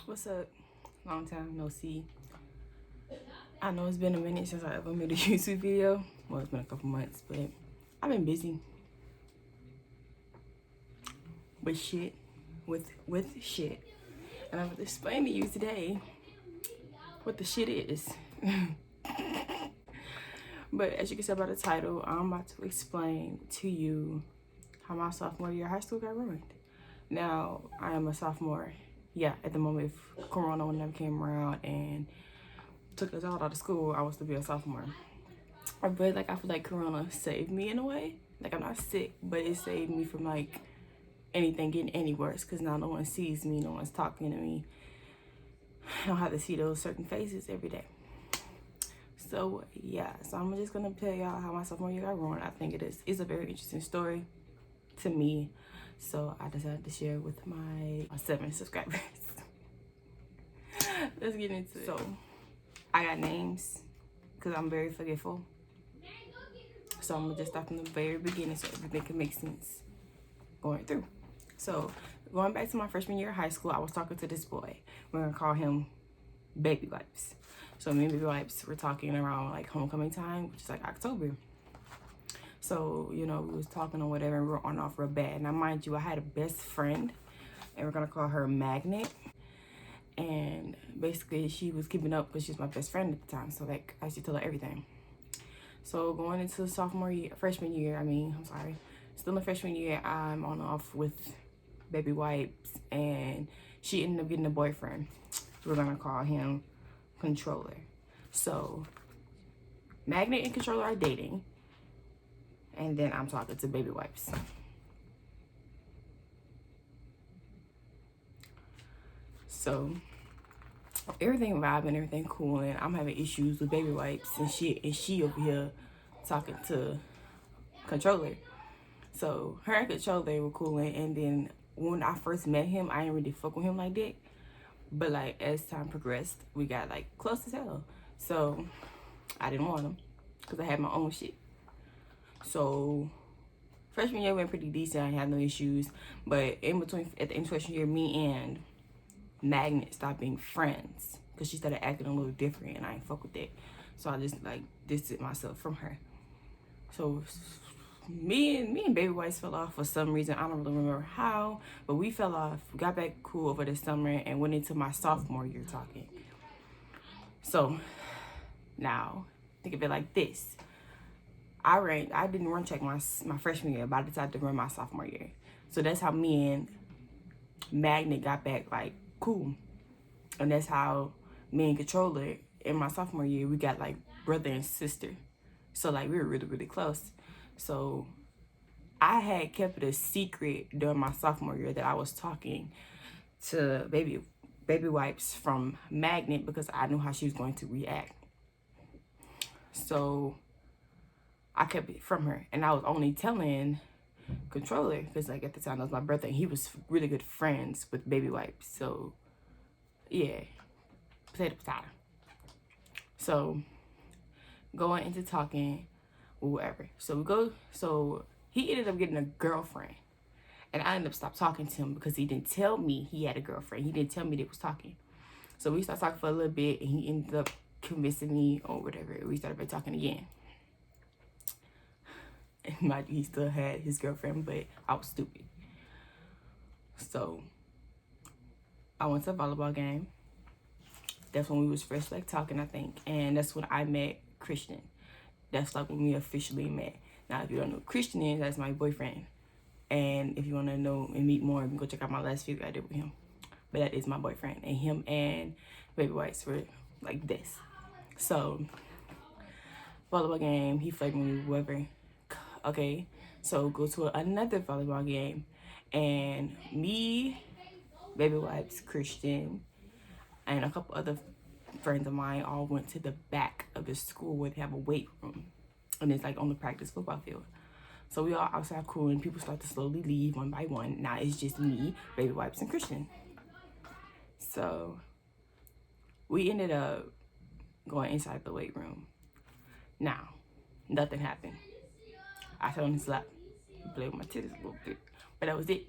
What's up? Long time no see. I know it's been a minute since I ever made a YouTube video. Well, it's been a couple months, but I've been busy with shit, with shit. And I'm going to explain to you today what the shit is. But as you can tell by the title, I'm about to explain to you how my sophomore year of high school got ruined. Now, I am a sophomore. Yeah, at the moment, if Corona never came around and took us all out of school, I was to be a sophomore. But like, I feel like Corona saved me in a way. Like, I'm not sick, but it saved me from like anything getting any worse, because now no one sees me, no one's talking to me. I don't have to see those certain faces every day. So yeah, so I'm just gonna tell y'all how my sophomore year got ruined. I think it's a very interesting story to me, so I decided to share with my 7 subscribers. Let's get into it. So I got names because I'm very forgetful, so I'm gonna just start from the very beginning so everything can make sense going through. So going back to my freshman year of high school, I was talking to this boy. We're gonna call him Baby Wipes. So me and Baby Wipes were talking around like homecoming time, which is like October. So, you know, we was talking or whatever, and we were on off real bad. Now, mind you, I had a best friend, and we're gonna call her Magnet. And basically, she was keeping up because she was my best friend at the time. So, like, I used to tell her everything. So, going into still in freshman year, I'm on off with Baby Wipes, and she ended up getting a boyfriend. We're gonna call him Controller. So, Magnet and Controller are dating. And then I'm talking to Baby Wipes. So everything vibing, everything cool, and I'm having issues with Baby Wipes and she over here talking to Controller. So her and Controller were cool, and then when I first met him, I didn't really fuck with him like that. But like as time progressed, we got like close as hell. So I didn't want him because I had my own shit. So freshman year went pretty decent. I had no issues. But at the end of freshman year, me and Magnet stopped being friends because she started acting a little different, and I ain't fuck with that. So I just like distanced myself from her. So me and Baby Wipes fell off for some reason. I don't really remember how, but we fell off. We got back cool over the summer and went into my sophomore year talking. So now think of it like this. I didn't run check my freshman year, but I decided to run my sophomore year. So that's how me and Magnet got back like cool. And that's how me and Controller in my sophomore year, we got like brother and sister. So like we were really, really close. So I had kept it a secret during my sophomore year that I was talking to Baby Wipes from Magnet because I knew how she was going to react. So I kept it from her, and I was only telling Controller because like at the time that was my birthday, and he was really good friends with Baby Wipes. So yeah, potato. So going into talking, whatever. So he ended up getting a girlfriend, and I ended up stopped talking to him because he didn't tell me he had a girlfriend. He didn't tell me they was talking. So we started talking for a little bit, and he ended up convincing me or whatever. We started talking again. And mind you, he still had his girlfriend, but I was stupid. So I went to a volleyball game. That's when we was first like talking, I think. And that's when I met Christian. That's like when we officially met. Now, if you don't know who Christian is, that's my boyfriend. And if you want to know and meet more, you can go check out my last video I did with him. But that is my boyfriend. And him and Baby Wipes were like this. So, volleyball game, he flirted with me, whoever. Okay, so go to another volleyball game, and me, Baby Wipes, Christian, and a couple other friends of mine all went to the back of the school where they have a weight room, and it's like on the practice football field. So we all outside cool, and people start to slowly leave one by one. Now it's just me, Baby Wipes, and Christian. So we ended up going inside the weight room. Now, nothing happened. I fell on his lap, played with my titties a little bit, but that was it.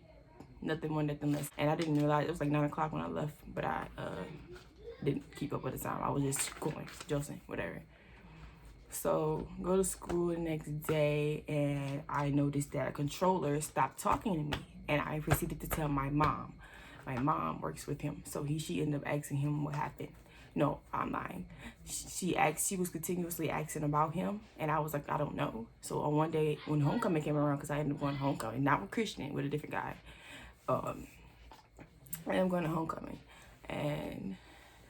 nothing more, nothing less. And I didn't realize it was like 9 o'clock when I left, but I didn't keep up with the time. I was just going, josing, whatever. So go to school the next day, and I noticed that a controller stopped talking to me, and I proceeded to tell my mom. My mom works with him, so she ended up asking him what happened. No, I'm lying. She was continuously asking about him, and I was like, I don't know. So on one day when homecoming came around, because I ended up going to homecoming, not with Christian, with a different guy. I ended up going to homecoming, and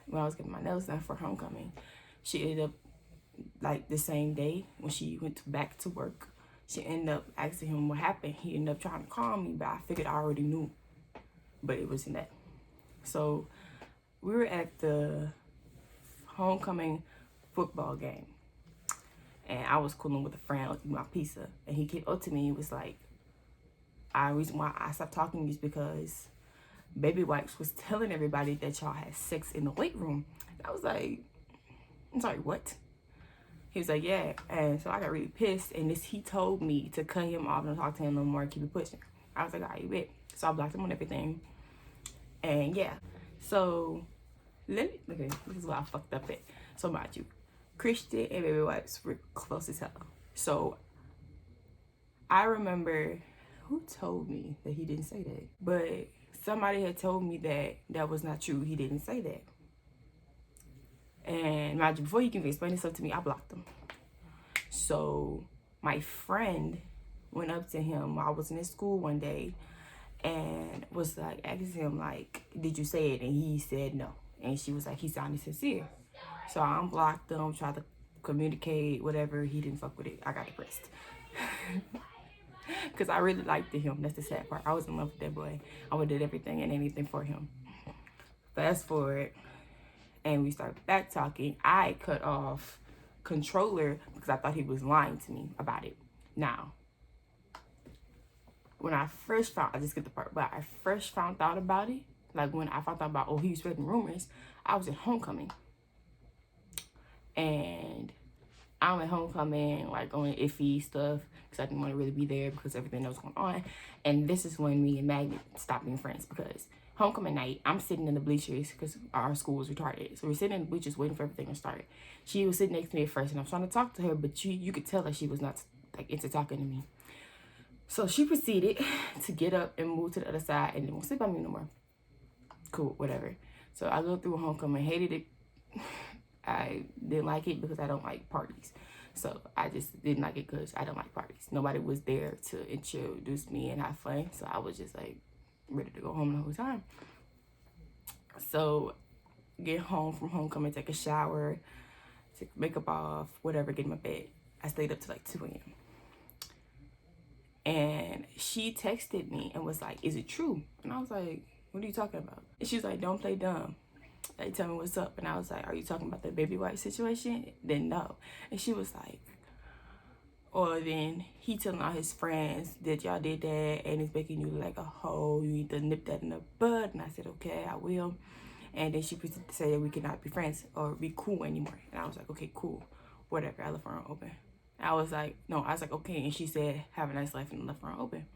when I was getting my nails done for homecoming, she ended up, like the same day when she went back to work, she ended up asking him what happened. He ended up trying to call me, but I figured I already knew, but it wasn't that. So we were at the homecoming football game, and I was cooling with a friend eating my pizza, and he came up to me and was like, the reason why I stopped talking to you is because Baby Wipes was telling everybody that y'all had sex in the weight room. I was like, I'm sorry, what? He was like, yeah. And so I got really pissed, and he told me to cut him off and talk to him no more and keep it pushing. I was like, all right, bet. So I blocked him on everything. And yeah. So okay, this is what I fucked up at. So mind you, Christian and Baby Wipes were close as hell. So I remember, who told me that he didn't say that? But somebody had told me that was not true. He didn't say that. And mind you, before he can explain this stuff to me, I blocked him. So my friend went up to him while I was in his school one day and was like, asking him like, did you say it? And he said no. And she was like, he sounded sincere. So I unblocked him, tried to communicate, whatever. He didn't fuck with it. I got depressed. Because I really liked him. That's the sad part. I was in love with that boy. I would have did everything and anything for him. Fast forward, and we started back talking. I cut off controller because I thought he was lying to me about it. Now, when I first found, I just get the part, but I first found out about it, like when I found out about, oh, he was spreading rumors, I was at homecoming. And I'm at homecoming, like on iffy stuff, because I didn't want to really be there because everything that was going on. And this is when me and Magnet stopped being friends, because homecoming night, I'm sitting in the bleachers because our school was retarded. So we're sitting in the bleachers waiting for everything to start. She was sitting next to me at first, and I was trying to talk to her, but you could tell that she was not like into talking to me. So she proceeded to get up and move to the other side and didn't sit by me no more. Cool, whatever. So I go through homecoming, hated it. I didn't like it because I don't like parties. So I just didn't like it because I don't like parties. Nobody was there to introduce me and have fun. So I was just like ready to go home the whole time. So get home from homecoming, take a shower, take makeup off, whatever, get in my bed. I stayed up till like 2 a.m. And she texted me and was like, is it true? And I was like, what are you talking about? And she was like, don't play dumb. Like, tell me what's up. And I was like, are you talking about the Baby White situation? Then no. And she was like, or then he telling all his friends that y'all did that and it's making you look like a hoe. You need to nip that in the bud. And I said, okay, I will. And then she proceeded to say that we cannot be friends or be cool anymore. And I was like, okay, cool. Whatever. I left her open. I was like, no, I was like, okay. And she said, have a nice life, and left her open.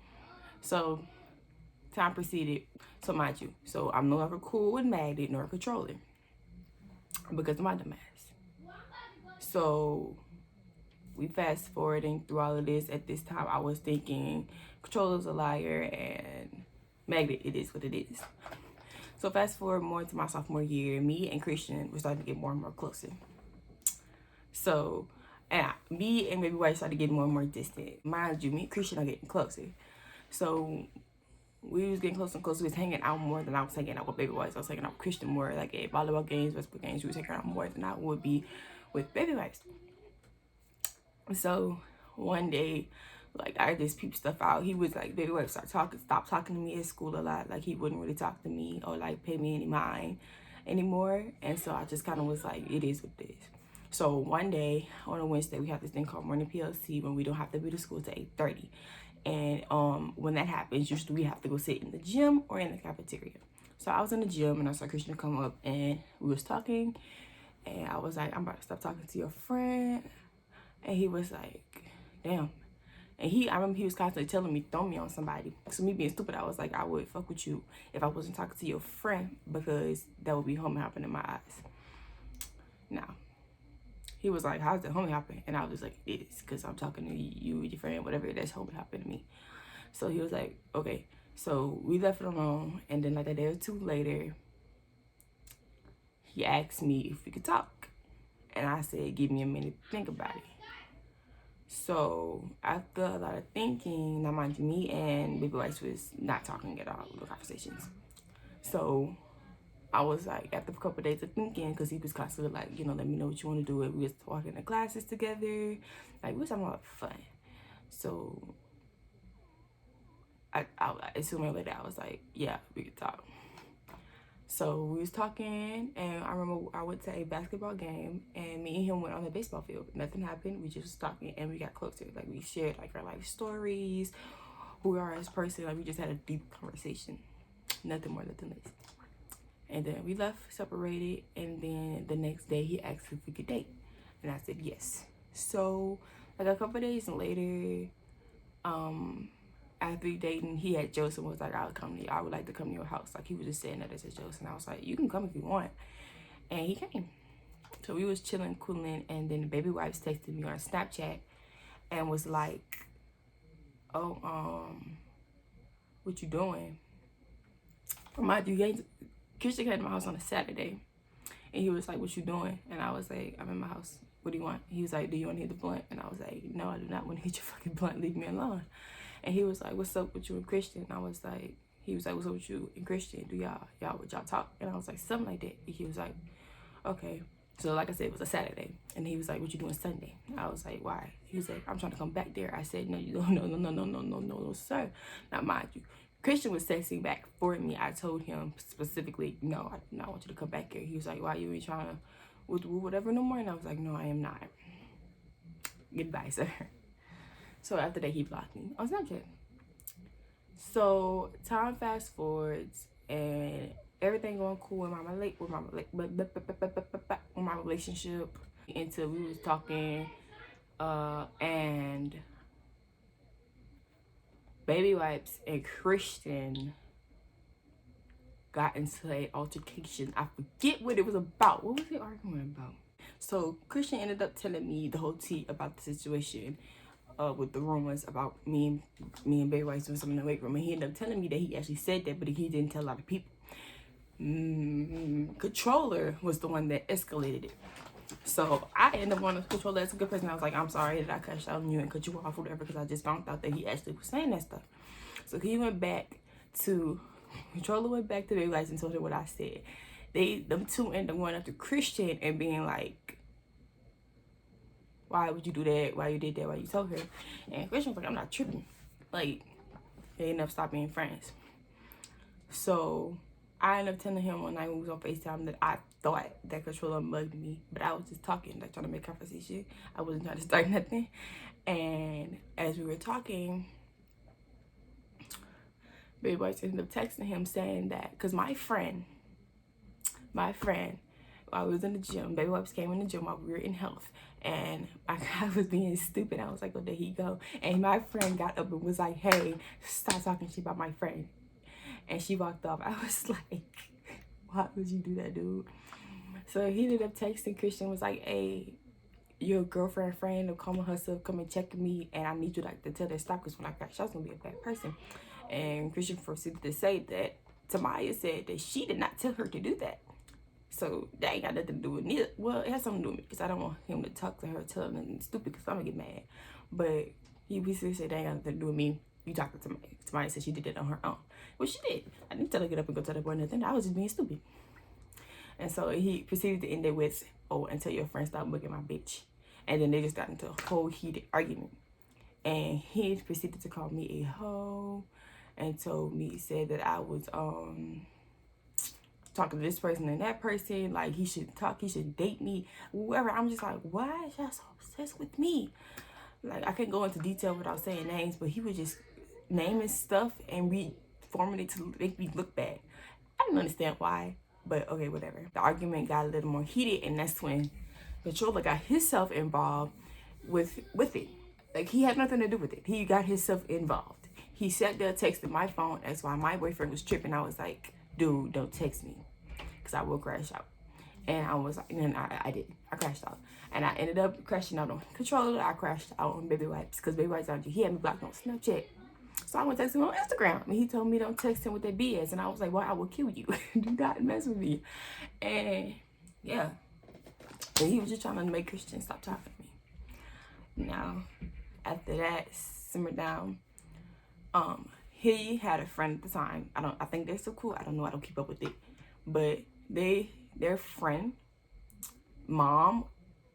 So time proceeded. So mind you, so I'm no longer cool with Magnet nor controlling because of my dumbass. So we fast forwarding through all of this. At this time, I was thinking controller's a liar and Magnet, it is what it is. So fast forward more to my sophomore year, me and Christian were starting to get more and more closer. So me and Baby White started getting more and more distant. Mind you, me and Christian are getting closer. So we was getting closer and closer. We was hanging out more than I was hanging out with Baby White. I was hanging out with Christian more, like at volleyball games, basketball games. We was hanging out more than I would be with Baby White. So one day, like I just peeped stuff out. He was like, Baby White stopped talking to me at school a lot. Like he wouldn't really talk to me or like pay me any mind anymore. And so I just kind of was like, it is what it is. So one day on a Wednesday, we have this thing called morning PLC when we don't have to be to school till 8:30. And when that happens, usually we have to go sit in the gym or in the cafeteria. So I was in the gym and I saw Christian come up and we was talking. And I was like, I'm about to stop talking to your friend. And he was like, damn. And I remember he was constantly telling me, throw me on somebody. So me being stupid, I was like, I would fuck with you if I wasn't talking to your friend, because that would be homie hopping in my eyes. Now, he was like, how's that homie hopping? And I was just like, it is, because I'm talking to you and your friend, whatever, that's homie hopping to me. So he was like, okay. So we left it alone. And then like a day or two later, he asked me if we could talk. And I said, give me a minute to think about it. So after a lot of thinking, now mind you, me and Baby White was not talking at all with the conversations. So I was like, after a couple of days of thinking, because he was constantly like, you know, let me know what you want to do. We was walking to classes together. Like, we was talking about fun. So I sooner or later, I was like, yeah, we could talk. So we was talking, and I remember I went to a basketball game, and me and him went on the baseball field. Nothing happened. We just was talking, and we got closer. Like, we shared like our life stories, who we are as a person. Like, we just had a deep conversation. Nothing more, nothing less. And then we left, separated, and then the next day he asked if we could date, and I said yes. So like a couple days later, after dating, he had Joseph and was like, I would like to come to your house. Like, he was just saying that as a Joseph, and I was like, you can come if you want. And he came. So we was chilling, cooling, and then the Baby Wife texted me on Snapchat and was like, oh, what you doing? Mind you, Christian came to my house on a Saturday, and he was like, what you doing? And I was like, I'm in my house. What do you want? He was like, do you want to hit the blunt? And I was like, no, I do not want to hit your fucking blunt. Leave me alone. And he was like, what's up with you and Christian? And I was like, he was like, what's up with you and Christian? Do y'all talk? And I was like, something like that. And he was like, okay. So like I said, it was a Saturday. And he was like, what you doing Sunday? I was like, why? He was like, I'm trying to come back there. I said, no, you don't. No, sir. Now, mind you, Christian was texting back for me. I told him specifically, no, I do not want you to come back here. He was like, why you ain't trying to whatever no more? And I was like, no, I am not. Goodbye, sir. So after that, he blocked me on Snapchat. So time fast forwards, and everything going cool in my relationship until we was talking, and Baby Wipes and Christian got into an altercation. I forget what it was about. What was they arguing about? So Christian ended up telling me the whole tea about the situation. With the rumors about me and Baby White doing something in the weight room, and he ended up telling me that he actually said that, but he didn't tell a lot of people. Controller was the one that escalated it. So I ended up wanting to control that as a good person. I was like, I'm sorry that I cussed out on you and cut you off or whatever, because I just found out that he actually was saying that stuff. So he went back to Controller, went back to Baby White and told her what I said. Them two ended up going up to Christian and being like, why would you do that? Why you did that? Why you told her? And Christian was like, I'm not tripping. Like, they ended up stopping being friends. So I ended up telling him one night when we was on FaceTime that I thought that Controller mugged me, but I was just talking, like trying to make conversation. I wasn't trying to start nothing. And as we were talking, Baby Boy ended up texting him saying that, because my friend, while we was in the gym, Baby Wipes came in the gym while we were in health, and I was being stupid. I was like, oh, there he go. And my friend got up and was like, hey, stop talking shit about my friend. And she walked off. I was like, why would you do that, dude? So he ended up texting Christian, was like, hey, your girlfriend friend will come with herself, come and check me, and I need you like to tell that stop, because when I got shot, I was gonna be a bad person. And Christian proceeded to say that Tamaya said that she did not tell her to do that. So that ain't got nothing to do with me. Well, it has something to do with me, because I don't want him to talk to her, tell him anything stupid, because I'm gonna get mad. But he basically said that ain't got nothing to do with me. You talking to Tamaya. Tamaya said she did it on her own. Well, she did. I didn't tell her to get up and go tell that boy nothing. I was just being stupid. And so he proceeded to end it with, oh, until your friend stopped looking at my bitch. And then they just got into a whole heated argument. And he proceeded to call me a hoe and said that I was talking to this person and that person, like he should date me, whoever. I'm just like, why is y'all so obsessed with me? Like, I can't go into detail without saying names, but he was just naming stuff and reforming it to make me look bad. I didn't understand why, but okay, whatever. The argument got a little more heated, and that's when Controller got himself involved with it. Like, he had nothing to do with it. He got himself involved. He sat there texting my phone. That's why my boyfriend was tripping. I was like, dude, don't text me, because I will crash out. And I was like, and I did. I crashed out. And I ended up crashing out on controller. I crashed out on Baby Wipes, because Baby Wipes, he had me blocked on Snapchat. So I went to text him on Instagram, and he told me don't text him with that BS. And I was like, well, I will kill you. Do not mess with me. And yeah. And he was just trying to make Christian stop talking to me. Now, after that simmered down, he had a friend at the time. I think they're so cool. I don't know. I don't keep up with it. But their friend, mom,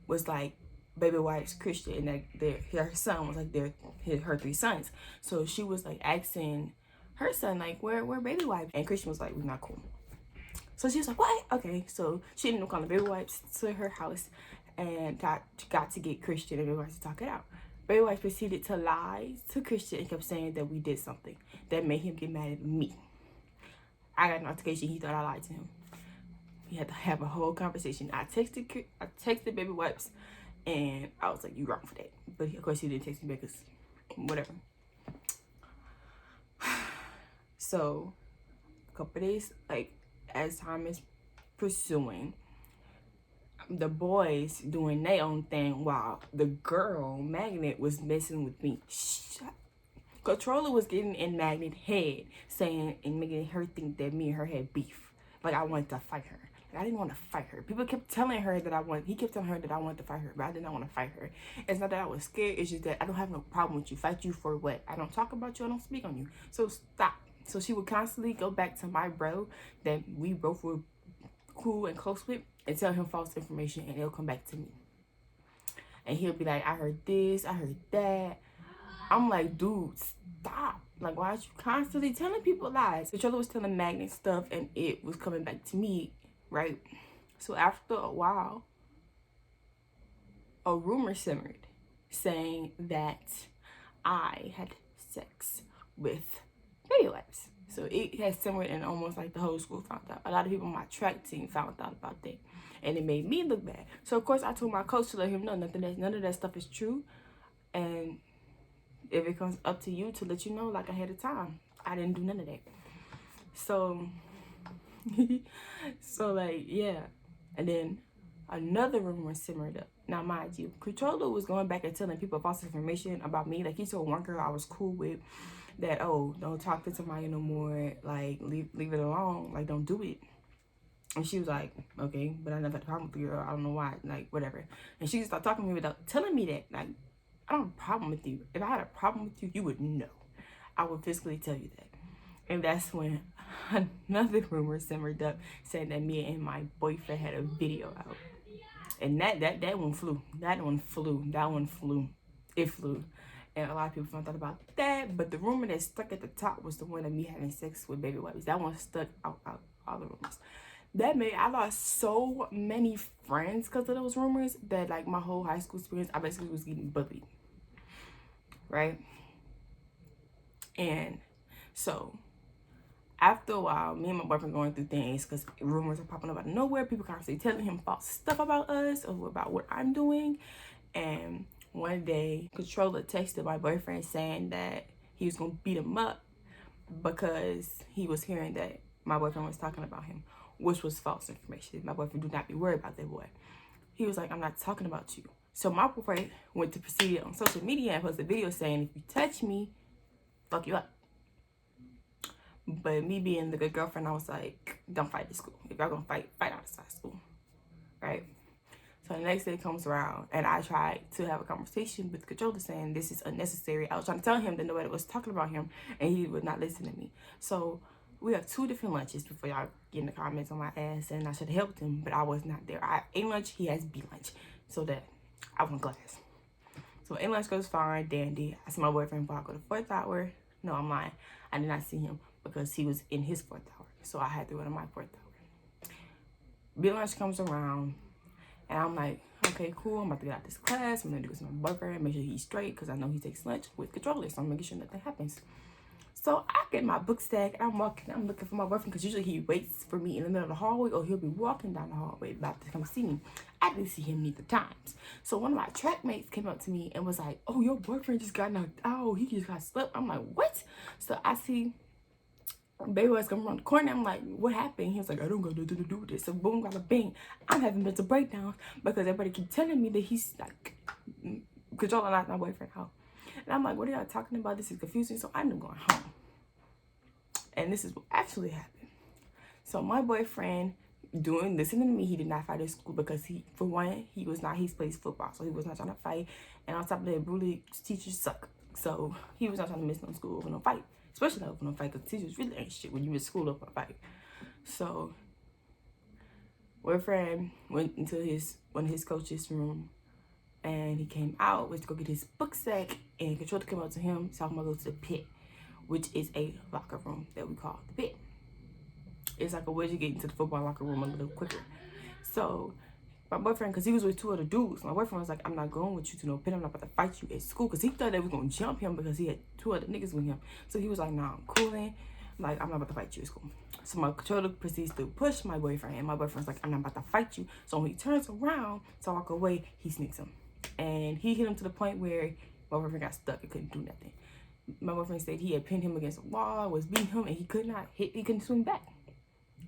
was like Baby Wife's Christian, and that her son was like her 3 sons. So she was like asking her son, like, where Baby Wife? And Christian was like, we're not cool. So she was like, what? Okay. So she ended up calling Baby Wipes to her house and got to get Christian and Baby Wipes to talk it out. Baby Wipes proceeded to lie to Christian and kept saying that we did something that made him get mad at me. I got an altercation. He thought I lied to him. We had to have a whole conversation. I texted Baby Wipes, and I was like, you wrong for that. But of course he didn't text me back, because whatever. So a couple of days, like, as time is pursuing, the boys doing their own thing while the girl Magnet was messing with me. Controller was getting in Magnet head, saying and making her think that me and her had beef. Like, I wanted to fight her. Like, I didn't want to fight her. People kept telling her that he kept telling her that I wanted to fight her, but I did not want to fight her. It's not that I was scared. It's just that I don't have no problem with you. Fight you for what? I don't talk about you. I don't speak on you. So stop. So she would constantly go back to my bro that we both were cool and close with and tell him false information, and it'll come back to me. And he'll be like, I heard this, I heard that. I'm like, dude, stop. Like, why are you constantly telling people lies? The other was telling Magnet stuff, and it was coming back to me, right? So after a while, a rumor simmered saying that I had sex with Baby Wipes. So it had simmered, and almost like the whole school found out. A lot of people on my track team found out about that, and it made me look bad. So of course I told my coach to let him know none of that stuff is true, and if it comes up to you, to let you know like ahead of time. I didn't do none of that. So so like, yeah. And then another rumor simmered up. Now mind you, Controller was going back and telling people false information about me. Like, he told one girl I was cool with that, oh, don't talk to Tamaya no more, like, leave it alone, like, don't do it. And she was like, okay, but I never had a problem with the girl, I don't know why, like, whatever. And she stopped talking to me without telling me that, like, I don't have a problem with you. If I had a problem with you, you would know. I would physically tell you that. And that's when another rumor simmered up, saying that me and my boyfriend had a video out. And that one flew. That one flew. It flew. And a lot of people found out about that. But the rumor that stuck at the top was the one of me having sex with Baby Wipes. That one stuck out all the rumors. I lost so many friends because of those rumors that, like, my whole high school experience, I basically was getting bullied. Right? And so after a while, me and my boyfriend going through things because rumors are popping up out of nowhere. People constantly telling him false stuff about us or about what I'm doing. And one day, Controller texted my boyfriend saying that he was going to beat him up because he was hearing that my boyfriend was talking about him, which was false information. My boyfriend, do not be worried about that boy. He was like, I'm not talking about you. So my boyfriend went to proceed on social media and posted a video saying, if you touch me, fuck you up. But me being the good girlfriend, I was like, don't fight at school. If y'all gonna fight outside school, right? So the next day comes around, and I tried to have a conversation with the controller saying this is unnecessary. I was trying to tell him that nobody was talking about him, and he would not listen to me. So we have 2 different lunches before y'all get in the comments on my ass, and I should have helped him, but I was not there. I have A lunch, he has B lunch, so that I was in class. So A lunch goes fine, dandy. I see my boyfriend before I go to 4th hour. No, I'm lying. I did not see him because he was in his 4th hour, so I had to go to my 4th hour. B lunch comes around, and I'm like, okay, cool. I'm about to get out of this class. I'm gonna do this with my boyfriend, make sure he's straight, because I know he takes lunch with controllers, so I'm making sure nothing happens. So I get my book stack and I'm looking for my boyfriend because usually he waits for me in the middle of the hallway or he'll be walking down the hallway about to come see me. I didn't see him neither times. So one of my track mates came up to me and was like, "Oh, your boyfriend just got knocked out. He just got slept." I'm like, "What?" So I see baby was coming around the corner. I'm like, "What happened?" He was like, "I don't got nothing to do with this." So boom, got a bang. I'm having mental breakdowns because everybody keep telling me that he's like controlling my boyfriend out. And I'm like, "What are y'all talking about? This is confusing." So I ended up going home. And this is what actually happened. So my boyfriend listening to me, he did not fight at school because he plays football, so he was not trying to fight. And on top of that, bully teachers suck. So he was not trying to miss no school over no fight. Especially not over no fight, because teachers really ain't shit when you miss school over a fight. So boyfriend went into one of his coach's room, and he came out, was to go get his book sack, and controller came up to him, talking about go to the pit, which is a locker room that we call the pit. It's like a way to get into the football locker room a little quicker. So my boyfriend, because he was with two other dudes, my boyfriend was like, "I'm not going with you to no pit. I'm not about to fight you at school." Because he thought they was going to jump him because he had two other niggas with him. So he was like, "Nah, I'm cooling. Like, I'm not about to fight you at school." So my controller proceeds to push my boyfriend. And my boyfriend's like, "I'm not about to fight you." So when he turns around to walk away, he sneaks him. And he hit him to the point where my boyfriend got stuck and couldn't do nothing. My boyfriend said he had pinned him against a wall, was beating him, and he couldn't swing back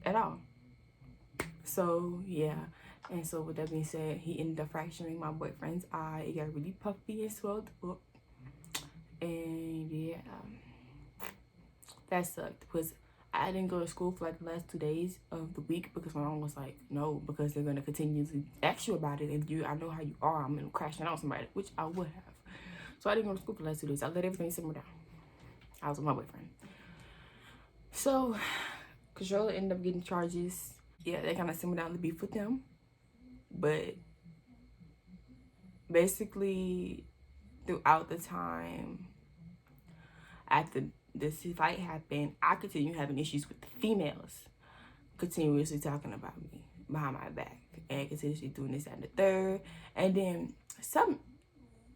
at all. So yeah, and so with that being said, he ended up fracturing my boyfriend's eye. It got really puffy and swelled up, and yeah, that sucked because I didn't go to school for like the last 2 days of the week because my mom was like, "No, because they're gonna continue to ask you about it, and I know how you are. I'm gonna crash out on somebody," which I would have. So I didn't go to school for the last 2 days. I let everything simmer down. I was with my boyfriend. So controller ended up getting charges. Yeah, they kind of simmered down the beef with them. But basically, throughout the time after this fight happened, I continued having issues with the females, continuously talking about me behind my back and continuously doing this and the third. And then something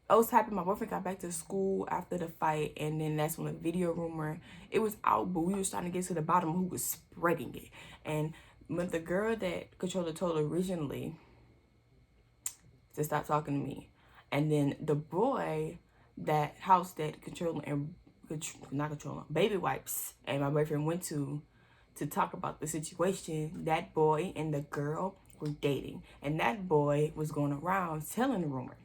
else happened. My boyfriend got back to school after the fight, and then that's when the video rumor, it was out, but we were trying to get to the bottom of who was spreading it. And when the girl that controller told originally to stop talking to me, and then the boy that house that baby wipes and my boyfriend went to talk about the situation, that boy and the girl were dating, and that boy was going around telling the rumor.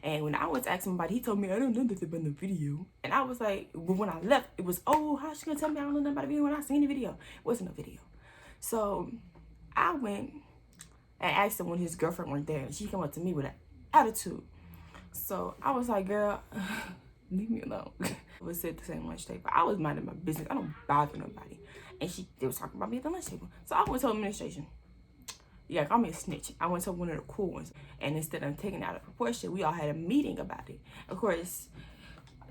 And when I was asking about it, he told me, "I don't know nothing about the video." And I was like, well, when I left, it was, "Oh, how's she gonna tell me I don't know nothing about the video when I seen the video?" It wasn't a video. So I went and asked him when his girlfriend weren't there, and she came up to me with an attitude. So I was like, "Girl, leave me alone." We sit at the same lunch table. I was minding my business. I don't bother nobody. And they was talking about me at the lunch table. So I went to administration. Yeah, call me a snitch. I went to one of the cool ones. And instead of taking it out of proportion, we all had a meeting about it. Of course,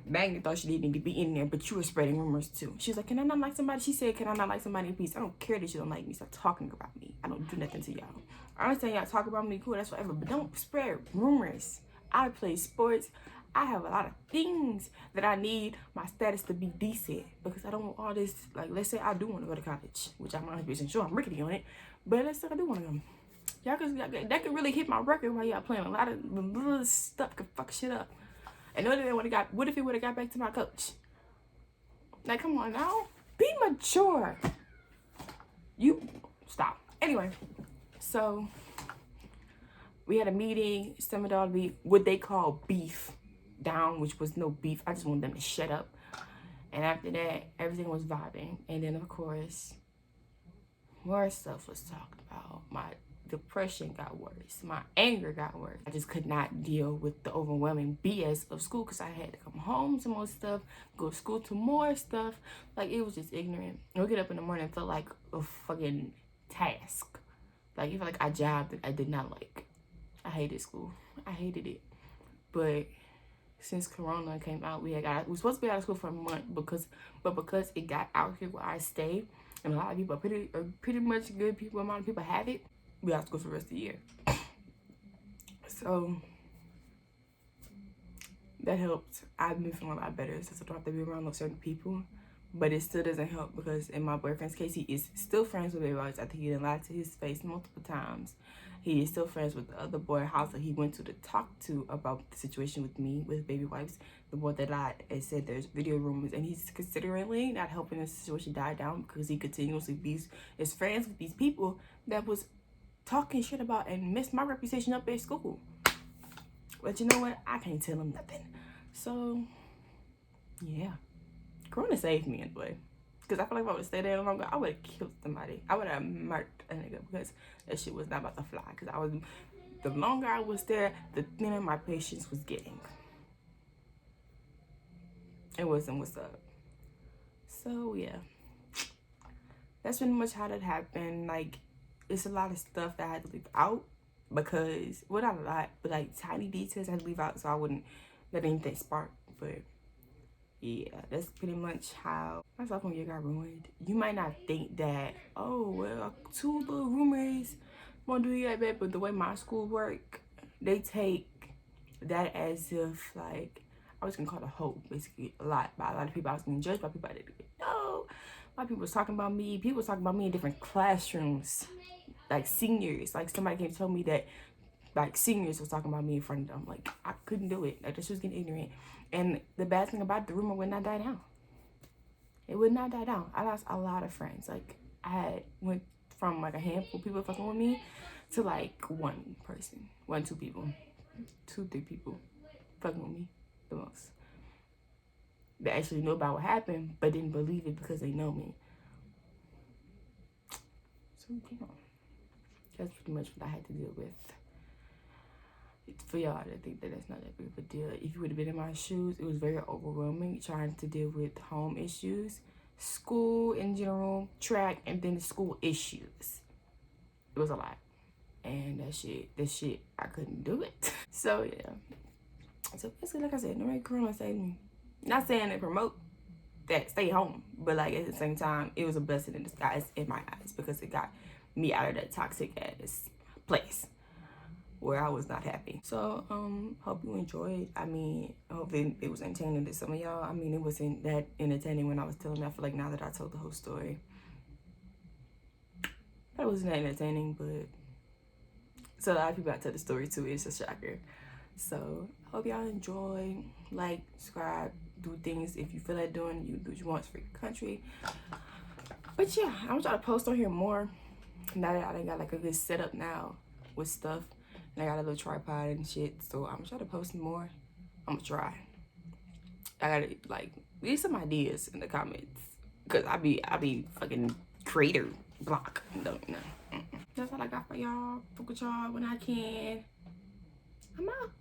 Maggie thought she didn't need to be in there, but you were spreading rumors too. She was like, "Can I not like somebody?" She said, "Can I not like somebody in peace? I don't care that you don't like me. Stop talking about me. I don't do nothing to y'all. I understand y'all talk about me, cool, that's whatever, but don't spread rumors. I play sports. I have a lot of things that I need my status to be decent, because I don't want all this, like, let's say I do want to go to college, which I'm 100% sure I'm rickety on it, but let's say I do want to go. That could really hit my record while y'all playing. A lot of little stuff could fuck shit up. And what if it would have got back to my coach? Like, come on now. Be mature. You stop. Anyway, so we had a meeting, simmered all the what they call beef down, which was no beef. I just wanted them to shut up. And after that, everything was vibing. And then, of course, more stuff was talked about. My depression got worse. My anger got worse. I just could not deal with the overwhelming BS of school, because I had to come home to more stuff, go to school to more stuff. Like, it was just ignorant. And we get up in the morning and felt like a fucking task. Like, it felt like a job that I did not like. I hated school. I hated it. But since Corona came out, we were supposed to be out of school for a month, because it got out here where I stay, and a lot of people are pretty much good people. A lot of people have it. We have to go for the rest of the year. So that helped. I've been feeling a lot better since I don't have to be around those certain people. But it still doesn't help because in my boyfriend's case, he is still friends with baby whites after he done lied to his face multiple times. He is still friends with the other boy house that he went to talk to about the situation with me with baby wipes. The boy that lied and said there's video rumors, and he's considering not helping the situation die down because he continuously is friends with these people that was talking shit about and messed my reputation up at school. But you know what? I can't tell him nothing. So yeah, Corona saved me anyway. Because I feel like if I would have stayed there longer, I would have killed somebody. I would have murdered a nigga because that shit was not about to fly. Because the longer I was there, the thinner my patience was getting. It wasn't what's up. So yeah, that's pretty much how that happened. Like, it's a lot of stuff that I had to leave out because, well, not a lot, but like tiny details I had to leave out so I wouldn't let anything spark. But yeah, that's pretty much how my sophomore year got ruined. You might not think that, oh, well, 2 little rumors won't do you that bad, but the way my school work, they take that as if, like, I was gonna call it a hope, basically, a lot by a lot of people. I was being judged by people I didn't even know. A lot of people was talking about me. People was talking about me in different classrooms, like seniors. Like, somebody came to tell me that, like, seniors was talking about me in front of them. Like, I couldn't do it. Like, this was getting ignorant. And the bad thing about it, the rumor would not die down. It would not die down. I lost a lot of friends. Like, I went from like a handful of people fucking with me to like one person, 2 people, 2, 3 people fucking with me the most. They actually knew about what happened, but didn't believe it because they know me. So yeah, that's pretty much what I had to deal with. For y'all to think that that's not that big of a deal. If you would have been in my shoes, it was very overwhelming trying to deal with home issues, school in general, track, and then the school issues. It was a lot. And that shit, I couldn't do it. So yeah. So basically, like I said, no Corona saved me. Not saying to promote that stay home, but like at the same time, it was a blessing in disguise in my eyes because it got me out of that toxic ass place where I was not happy. So hope you enjoyed. I mean, I hope it was entertaining to some of y'all. I mean, it wasn't that entertaining when I was telling. I feel like now that I told the whole story, it wasn't that entertaining, but so a lot of people I tell the story too. It's a shocker. So hope y'all enjoy. Like, subscribe, do things if you feel like doing. You do what you want for your country. But yeah, I'm gonna try to post on here more now that I got like a good setup now with stuff. And I got a little tripod and shit, so I'm gonna try to post more. I'm gonna try. I gotta like leave some ideas in the comments, cause I be fucking creator block. Don't know. That's all I got for y'all. Fuck with y'all when I can. I'm out.